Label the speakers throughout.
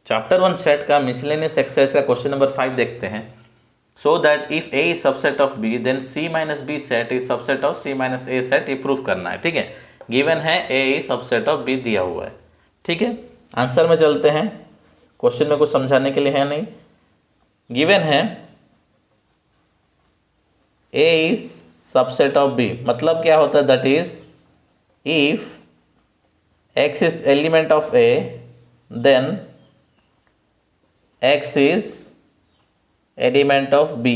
Speaker 1: Chapter 1 set का miscellaneous exercise का question number 5 देखते हैं। So that if A is subset of B then C minus B set is subset of C minus A set, ये proof करना है। ठीक है, गिवन है A is subset of B दिया हुआ है। ठीक है, आंसर में चलते हैं। क्वेश्चन में कुछ समझाने के लिए है नहीं, गिवन है A is subset of B, मतलब क्या होता है, that is if x is element of A then x is element of b।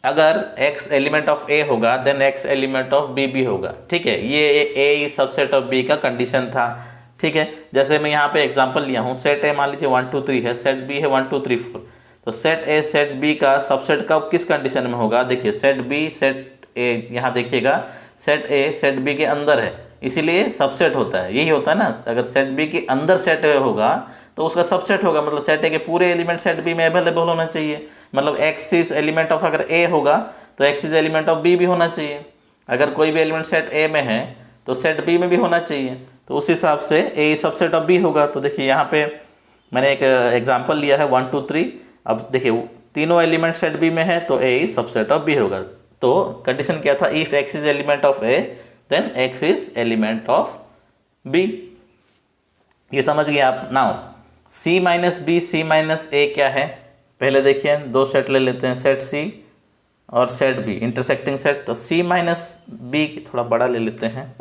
Speaker 1: अगर x एलिमेंट ऑफ a होगा then x element of b भी होगा। ठीक है, ये a is subset of b का कंडीशन था। ठीक है, जैसे मैं यहाँ पे एग्जांपल लिया हूँ, सेट a मान लीजिए 1 2 3 है, सेट b है 1 2 3 4, तो सेट a सेट b का सबसेट कब किस कंडीशन में होगा, देखिए सेट b सेट a, यहाँ देखिएगा सेट a सेट b के अंदर है, इसीलिए सबसेट होता है, यही होता है ना। अगर सेट b के अंदर सेट a होगा तो उसका सबसेट होगा, मतलब सेट ए के पूरे एलिमेंट सेट बी में अवेलेबल होना चाहिए। मतलब एक्स इज एलिमेंट ऑफ, अगर ए होगा तो x is element of B भी होना चाहिए। अगर कोई भी एलिमेंट सेट ए में है तो सेट बी में भी होना चाहिए, तो उस हिसाब से A is subset of B होगा। तो देखिए यहाँ पे मैंने एक एग्जाम्पल लिया है 1 2 3। अब देखिए तीनों एलिमेंट सेट बी में है तो A is subset of B होगा। तो कंडीशन क्या था, if x is element of A then x is element of B. ये समझ गए आप। Now C minus B C minus A क्या है, पहले देखिए दो सेट ले लेते हैं, सेट सी और सेट बी, इंटरसेक्टिंग सेट। तो सी माइनस बी थोड़ा बड़ा ले लेते हैं,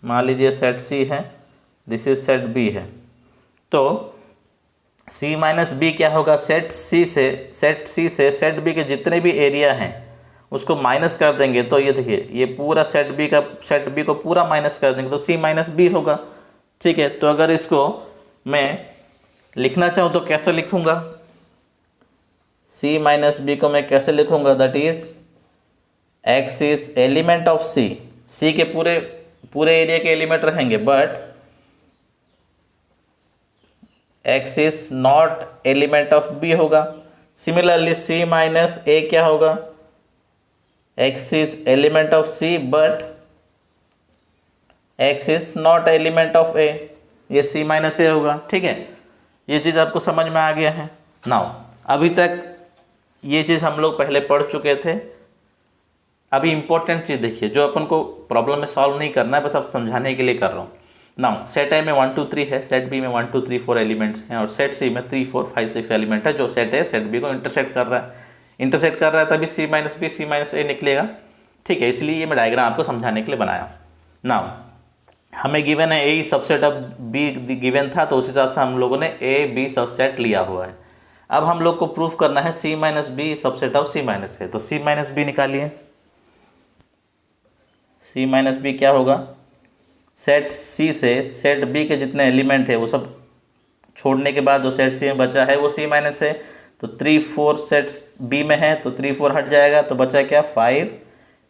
Speaker 1: मान लीजिए सेट सी है, दिस इज सेट बी है। तो सी माइनस बी क्या होगा, सेट सी से सेट बी के जितने भी एरिया हैं उसको माइनस कर देंगे, तो ये देखिए ये पूरा सेट बी को पूरा माइनस कर देंगे तो सी माइनस बी होगा। ठीक है, तो अगर इसको मैं लिखना चाहूँ तो कैसे लिखूँगा, सी माइनस बी को मैं कैसे लिखूँगा, that is X is element of C, C के पूरे एरिया के एलिमेंट रहेंगे, but X is not element of B होगा। सिमिलरली सी माइनस ए क्या होगा, X is element of C but x is not element of a, ये c minus A होगा। ठीक है, ये चीज़ आपको समझ में आ गया है। नाउ अभी तक ये चीज़ हम लोग पहले पढ़ चुके थे। अभी इंपॉर्टेंट चीज़ देखिए, जो अपन को प्रॉब्लम में सॉल्व नहीं करना है, बस आप समझाने के लिए कर रहा हूँ। नाउ सेट ए में 1 2 3 है, सेट बी में 1 2 3 4 एलिमेंट्स हैं, और सेट सी में 3 4 5 6 एलिमेंट है, जो सेट ए सेट बी को इंटरसेक्ट कर रहा है, तभी सी माइनस ए निकलेगा। ठीक है, इसलिए ये मैं डायग्राम आपको समझाने के लिए बनाया। नाउ हमें गिवन है ए सबसेट ऑफ बी गिवन था, तो उस हिसाब से हम लोगों ने ए बी सबसेट लिया हुआ है। अब हम लोग को प्रूफ करना है C minus B subset of C minus A, तो सी माइनस बी निकालिए। सी माइनस बी क्या होगा, सेट सी से सेट बी के जितने एलिमेंट है वो सब छोड़ने के बाद जो सेट सी में बचा है वो सी माइनस है। तो 3 4 सेट्स बी में है तो 3 4 हट जाएगा, तो बचा क्या 5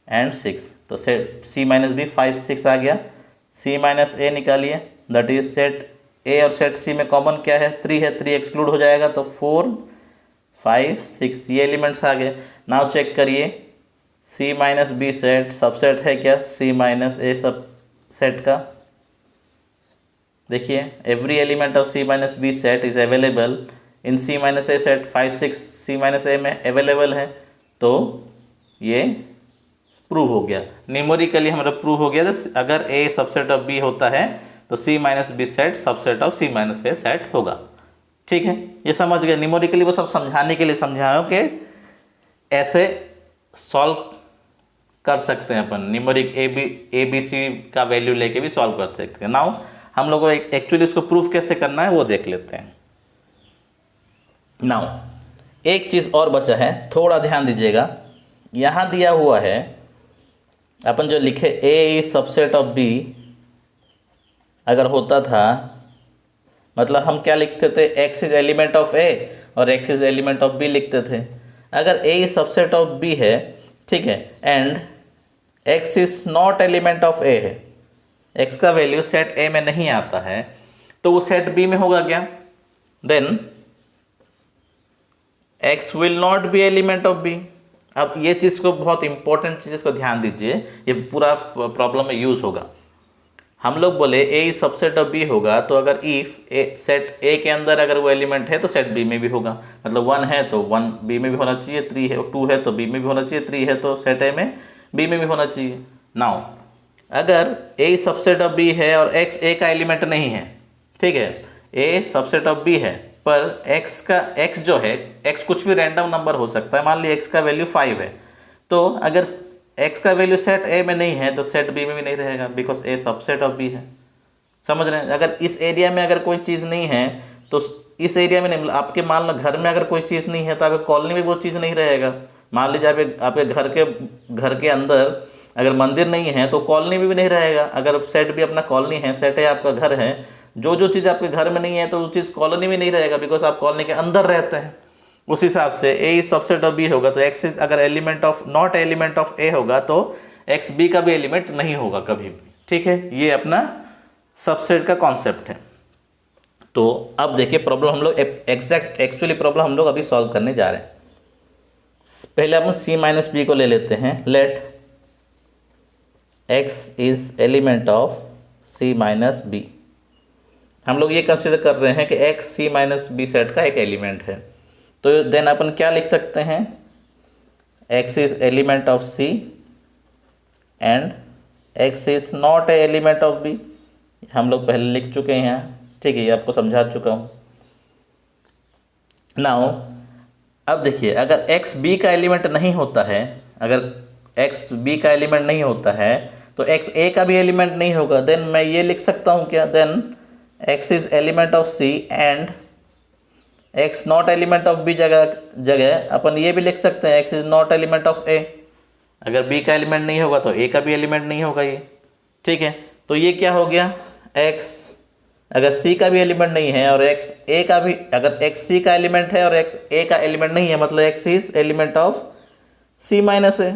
Speaker 1: एंड 6, तो सेट सी माइनस बी 5 6 आ गया। सी माइनस ए निकालिए, दैट इज सेट ए और सेट सी में कॉमन क्या है 3 है, 3 एक्सक्लूड हो जाएगा, तो 4 5 6 ये एलिमेंट्स आ गए। नाउ चेक करिए C minus B set subset है क्या C minus A subset का, देखिए every element of C minus B set is available in C minus A set, 5 6 C minus A में अवेलेबल है, तो ये प्रूव हो गया। न्यूमेरिकली हमारा प्रूव हो गया, अगर ए सबसेट ऑफ बी होता है तो C minus B set subset of C minus A set होगा। ठीक है, ये समझ गए। न्यूमेरिकली वो सब समझाने के लिए समझाओ कि ऐसे सॉल्व कर सकते हैं अपन, न्यूमेरिक ए बी सी का वैल्यू लेके भी सॉल्व कर सकते हैं। नाउ हम लोग को एक्चुअली इसको प्रूफ कैसे करना है वो देख लेते हैं। नाउ एक चीज़ और बचा है, थोड़ा ध्यान दीजिएगा। यहाँ दिया हुआ है अपन जो लिखे A is subset of B, अगर होता था मतलब हम क्या लिखते थे, X is element of A और X is element of B लिखते थे। अगर A is subset of B है, ठीक है, and X is not element of A है, एक्स का वैल्यू सेट ए में नहीं आता है, तो वो सेट बी में होगा क्या, then X will not be element of B. अब ये चीज़ को बहुत इंपॉर्टेंट चीज़ को ध्यान दीजिए, ये पूरा प्रॉब्लम में यूज़ होगा। हम लोग बोले ए इज सबसेट ऑफ बी होगा, तो अगर इफ ए सेट ए के अंदर अगर वो एलिमेंट है तो सेट बी में भी होगा। मतलब 1 है तो 1 बी में भी होना चाहिए, 3 है 2 है तो बी में भी होना चाहिए, 3 है तो सेट ए में बी में भी होना चाहिए। नाउ अगर ए सबसेट ऑफ बी है और एक्स ए का एलिमेंट नहीं है, ठीक है, ए सबसेट ऑफ बी है पर एक्स जो है, एक्स कुछ भी रैंडम नंबर हो सकता है, मान ली एक्स का वैल्यू 5 है, तो अगर एक्स का वैल्यू सेट ए में नहीं है तो सेट बी में भी नहीं रहेगा, because A subset of B है। समझ रहे हैं? अगर इस एरिया में अगर कोई चीज़ नहीं है तो इस एरिया में नहीं, आपके मान लो घर में अगर कोई चीज़ नहीं है तो आपके कॉलोनी में वो चीज़ नहीं रहेगा। मान लीजिए आपके घर के अंदर अगर मंदिर नहीं है तो कॉलोनी में भी नहीं रहेगा। अगर सेट भी अपना कॉलोनी है, सेट है आपका घर है, जो चीज़ आपके घर में नहीं है तो वो चीज़ कॉलोनी में नहीं रहेगा, बिकॉज आप कॉलोनी के अंदर रहते हैं। उस हिसाब से A is subset of B होगा तो एक्स इज अगर element of not element of A होगा तो एक्स बी का भी एलिमेंट नहीं होगा कभी भी। ठीक है, ये अपना सबसेट का कॉन्सेप्ट है। तो अब देखिए प्रॉब्लम हम लोग एक्चुअली प्रॉब्लम हम लोग अभी सॉल्व करने जा रहे हैं। पहले अपन सी माइनस बी को ले लेते हैं। Let X is element of C minus B. हम लोग ये कंसिडर कर रहे हैं कि X C minus B set का एक एलिमेंट है, तो देन अपन क्या लिख सकते हैं, X is element of C and X is not a element of B. हम लोग पहले लिख चुके हैं यहाँ, ठीक है, ये आपको समझा चुका हूँ। नाउ अब देखिए, अगर एक्स बी का एलिमेंट नहीं होता है, अगर एक्स बी का एलिमेंट नहीं होता है तो एक्स ए का भी एलिमेंट नहीं होगा। देन मैं ये लिख सकता हूँ क्या, then x is element of C and X not element of B जगह अपन ये भी लिख सकते हैं X is not element of A. अगर बी का एलिमेंट नहीं होगा तो ए का भी एलिमेंट नहीं होगा ये। ठीक है, तो ये क्या हो गया, एक्स अगर सी का भी एलिमेंट नहीं है और एक्स ए का भी, अगर एक्स सी का एलिमेंट है और एक्स ए का एलिमेंट नहीं है, मतलब X is element of C minus A.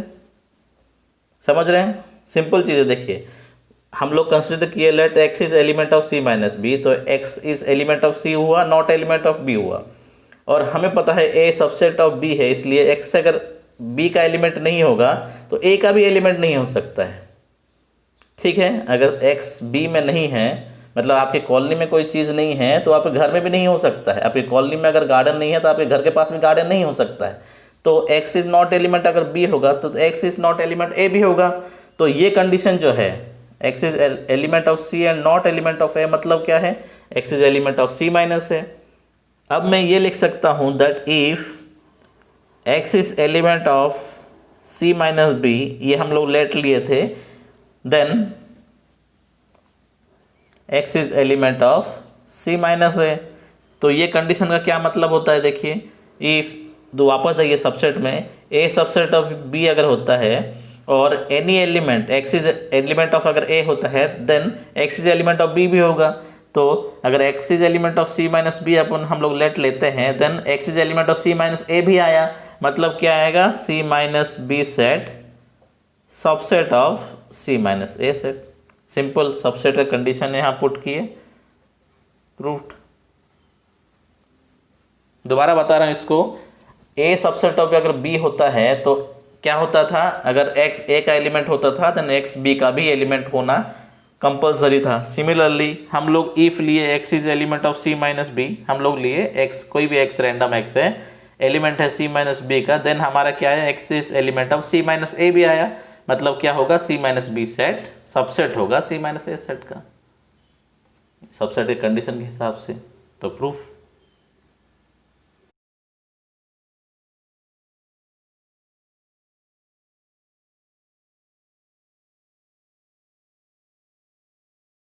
Speaker 1: समझ रहे हैं? सिंपल चीज़ है। देखिए हम लोग कंसिडर किए let X is element of C minus B, तो x is element of C हुआ, नॉट एलिमेंट ऑफ बी हुआ। और हमें पता है ए सबसेट ऑफ बी है, इसलिए एक्स से अगर बी का एलिमेंट नहीं होगा तो ए का भी एलिमेंट नहीं हो सकता है। ठीक है, अगर एक्स बी में नहीं है, मतलब आपके कॉलोनी में कोई चीज़ नहीं है तो आपके घर में भी नहीं हो सकता है। आपकी कॉलोनी में अगर गार्डन नहीं है तो आपके घर के पास भी गार्डन नहीं हो सकता है। तो एक्स इज नॉट एलिमेंट अगर बी होगा तो x is not element A भी होगा। तो ये कंडीशन जो है, x is element of C and not element of A, मतलब क्या है, x is element of C minus A. अब मैं ये लिख सकता हूँ that if x is element of C minus B, ये हम लोग लेट लिए थे, then x is element of C minus A. तो ये कंडीशन का क्या मतलब होता है, देखिए, इफ दो वापस जाइए सबसेट में, ए सबसेट ऑफ बी अगर होता है और any element x is element of अगर ए होता है, then x is element of B भी होगा। तो अगर x is element of C minus B अपन हम लोग लेट लेते हैं, then x is element of C minus A भी आया, मतलब क्या आएगा, C minus B set subset of C minus A set. Simple subset का कंडीशन यहाँ पुट किए, प्रूव्ड। दोबारा बता रहा हूँ इसको, ए सबसेट ऑफ अगर बी होता है तो क्या होता था, अगर एक्स ए का एलिमेंट होता था देन एक्स बी का भी एलिमेंट होना कंपलसरी था। सिमिलरली हम लोग इफ लिए x is element of C minus B, हम लोग लिए एक्स, कोई भी एक्स रैंडम एक्स है, एलिमेंट है सी माइनस बी का, देन हमारा क्या है, x is element of C minus A भी आया, मतलब क्या होगा, C minus B set subset होगा सी माइनस ए सेट का, सबसेट के कंडीशन के हिसाब से। तो प्रूफ